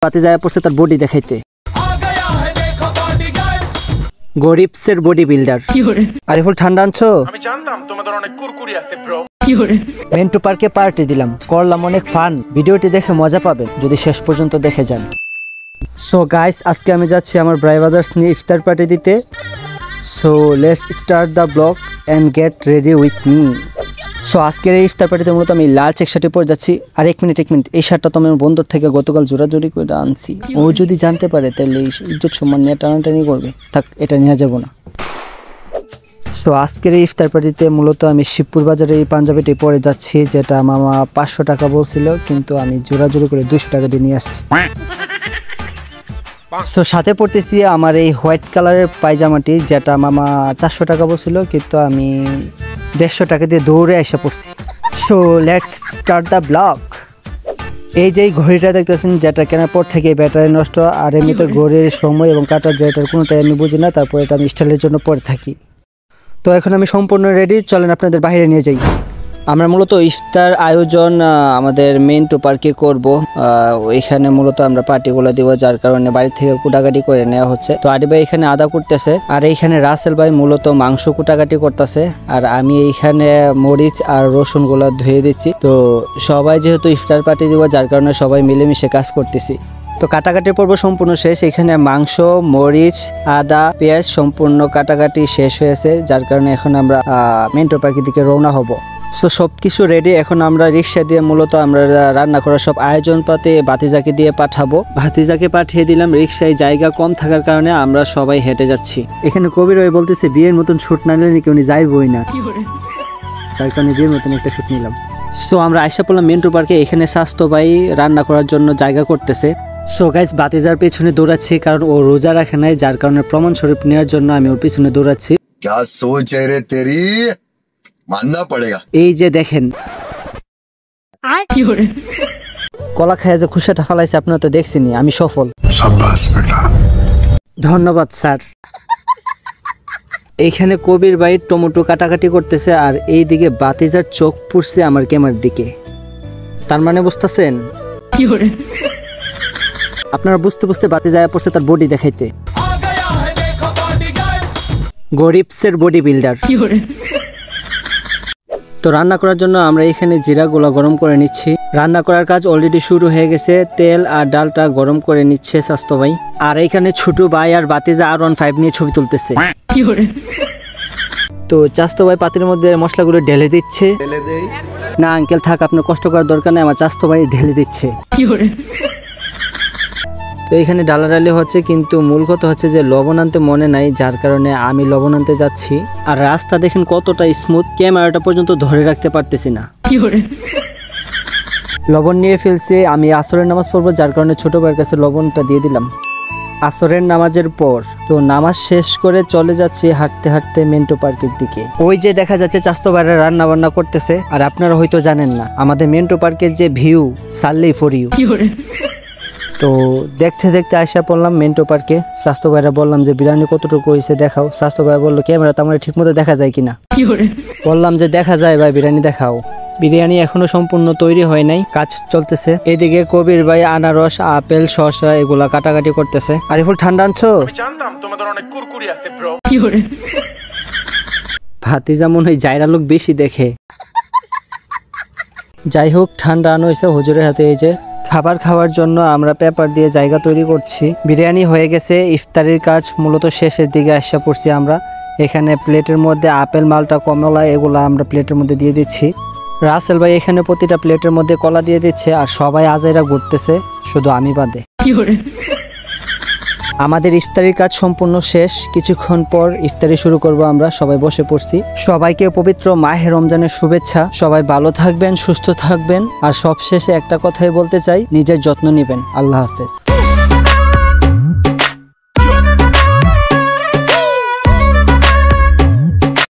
পাতে যায় পড়ছে তার বডি দেখাইতে। গরিবসের বডি বিল্ডার। আরিফুল ঠান্ডা আনছো? আমি জানতাম তোমাদের অনেক কুরকুরি আছে ব্রো। মেন্টু পার্কে পার্টি দিলাম, করলাম অনেক ফান। ভিডিওটি দেখে মজা পাবেন যদি শেষ পর্যন্ত দেখে যান। সো গাইস, আজকে আমি যাচ্ছি আমার ব্রাই ব্রাদার্স নিয়ে ইফতার পার্টি দিতে। So let's start the blog and get ready with me. So আজকের এই ইফতার পার্টিতে মূলত আমি লাল চেক শার্টে পরে যাচ্ছি। আর এক মিনিট, এই শার্টটা তো আমার বন্ধুর থেকে গতকাল জোরাজোরি করে আনছি। ও যদি জানতে পারে তাহলে ইজ্জত সম্মান নিয়ে টানাটানি করবে। থাক, এটা নিয়ে যাবো না। সো আজকের এই ইফতার পার্টিতে মূলত আমি শিবপুর বাজারে এই পাঞ্জাবিটি পরে যাচ্ছি, যেটা মামা 500 টাকা বলছিল, কিন্তু আমি জোরাজোরি করে 200 টাকা দিয়ে নিয়ে আসছি। সো সাথে পড়তেছি আমার এই হোয়াইট কালারের পায়জামাটি, যেটা মামা 400 টাকা বলছিল, কিন্তু আমি 150 টাকা দিয়ে দৌড়ে এসে পড়ছি। So let's start the blog. এই যে ঘড়িটা দেখতেছেন, যেটা কেনার পর থেকে ব্যাটারি নষ্ট, আর এমনিতে ঘড়ির সময় এবং কাটার যেটার কোনোটাই আমি বুঝি না। তারপর এটা আমি স্টাইলের জন্য পরে থাকি। তো এখন আমি সম্পূর্ণ রেডি, চলেন আপনাদের বাইরে নিয়ে যাই। আমরা মূলত ইফতার আয়োজন আমাদের মেন্টু পার্কে করব। এখানে মূলত আমরা পার্টিগুলো দিব, যার কারণে বাড়ি থেকে কুটাকাটি করে নেওয়া হচ্ছে। তো আদি ভাই এখানে আদা করতেছে, আর এইখানে রাসেল ভাই মূলত মাংস কুটাকাটি করতেছে, আর আমি এইখানে মরিচ আর রসুন গুলো ধুয়ে দিচ্ছি। তো সবাই যেহেতু ইফতার পার্টি দিব, যার কারণে সবাই মিলেমিশে কাজ করতেছি। তো কাটাকাটি পর্ব সম্পূর্ণ শেষ। এখানে মাংস, মরিচ, আদা, পেঁয়াজ সম্পূর্ণ কাটাকাটি শেষ হয়েছে, যার কারণে এখন আমরা মেন্টু পার্কের দিকে রওনা হব। সো সব কিছু রেডি। এখন আমরা রিক্সা দিয়ে মূলত আমরা রান্না করার সব আয়োজন পাতে ভাতিজাকে দিয়ে পাঠাবো। ভাতিজাকে পাঠিয়ে দিলাম। রিক্সায় জায়গা কম থাকার কারণে আমরা সবাই হেঁটে যাচ্ছি। এখানে কবির ভাই বলতেছে বিয়ের মতন শুট না নিলে কেউ যাইবই না, যার কারণে বিয়ের মতন একটা শুট নিলাম। সো আমরা আইসা পড়লাম মেন্টু পার্কে। এখানে স্বাস্থ্য ভাই রান্না করার জন্য জায়গা করতেছে। সো গাইস, ভাতিজার পেছনে দৌড়াচ্ছি, কারণ ও রোজা রাখে নাই, যার কারণে প্রমাণ স্বরূপ নেওয়ার জন্য আমি ওর পিছনে দৌড়াচ্ছি। क्या सोच है रे तेरी, मानना पड़ेगा। এই যে দেখেন, কলা খায় যে খুশাটা ফালাইছে, আপনারা তো দেখছেনই। আমি সফল। ধন্যবাদ স্যার। এইখানে কবির ভাই টমেটো কাটাকাটি করতেছে, আর এই দিকে ভাতিজার চোখ পড়ছে আমার ক্যামেরার দিকে। তার মানে বুঝতেছেন? আপনারা বুঝতে বুঝতে ভাতিজা পড়ছে তার বডি দেখাইতে। গরিবসের বডি বিল্ডার। তো রান্না করার জন্য আমরা এখানে জিরাগুলো গরম করে নিচ্ছি। রান্না করার কাজ অলরেডি শুরু হয়ে গেছে। তেল আর ডালটা গরম করে নিচ্ছে স্বাস্থ্য ভাই। আর এখানে ছোট ভাই আর ভাতিজা R15 নিয়ে ছবি তুলতেছে। তো স্বাস্থ্য ভাই পাতির মধ্যে মশলাগুলো ঢেলে দিচ্ছে। না আঙ্কেল থাক, আপনার কষ্ট করার দরকার নেই, আমার স্বাস্থ্য ভাই ঢেলে দিচ্ছে। তো এখানে ডালাডালি হচ্ছে, কিন্তু মূল কথা হচ্ছে যে লবণ আনতে মনে নাই, যার কারণে আমি লবণ আনতে যাচ্ছি। আর রাস্তা দেখেন কতটা স্মুথ, ক্যামেরাটা পর্যন্ত ধরে রাখতে পারতেছি না। লবণ নিয়ে ফেলছি। আমি আসরের নামাজ পড়বো, যার কারণে ছোট ভাইয়ের কাছে লবণটা দিয়ে দিলাম আসরের নামাজের পর। তো নামাজ শেষ করে চলে যাচ্ছি হাঁটতে হাঁটতে মেন্টু পার্কের দিকে। ওই যে দেখা যাচ্ছে চাস্তো ভাইরা রান্না বান্না করতেছে। আর আপনারা হয়তো জানেন না, আমাদের মেন্টু পার্কের যে ভিউ, সাল্লি ফর ইউ। তো দেখতে দেখতে আসা পড়লাম মেন্টু পার্কে। স্বাস্থ্য ভাইরা বললাম যে বিরিয়ানি কতটুকু হয়েছে দেখাও। স্বাস্থ্য ভাই বললো ক্যামেরা তো আমার ঠিক মতো দেখা যায় কিনা। বললাম যে দেখা যায় ভাই, বিরিয়ানি দেখাও। বিরিয়ানি এখনো সম্পূর্ণ তৈরি হয় নাই, কাজ চলতেছে। এদিকে কবির ভাই আনারস, আপেল, শসা এগুলা কাটাকাটি করতেছে। আরিফুল ঠান্ডা আনছো? আমি জানতাম তোমাদের অনেক কুরকুরি আছে ব্রো। ভাতিজা মনে হয় জায়রা লোক বেশি দেখে। যাই হোক, ঠান্ডা আনো হয়েছে হুজুরের হাতে। এই যে খাবার খাওয়ার জন্য আমরা পেপার দিয়ে জায়গা তৈরি করছি। বিরিয়ানি হয়ে গেছে। ইফতারের কাজ মূলত শেষের দিকে আসা পড়ছি আমরা। এখানে প্লেটের মধ্যে আপেল, মালটা, কমলা এগুলো আমরা প্লেটের মধ্যে দিয়ে দিচ্ছি। রাসেল ভাই এখানে প্রতিটা প্লেটের মধ্যে কলা দিয়ে দিচ্ছে, আর সবাই আজাইরা ঘুরতেছে, শুধু আমি বাদে। আমাদের ইফতারির কাজ সম্পূর্ণ শেষ। কিছুক্ষণ পর ইফতারি শুরু করব আমরা। সবাই বসে পড়ছি। সবাইকে পবিত্র মাহে রমজানের শুভেচ্ছা। সবাই ভালো থাকবেন, সুস্থ থাকবেন, আর সবশেষে একটা কথাই বলতে চাই, নিজের যত্ন নেবেন। আল্লাহ হাফেজ।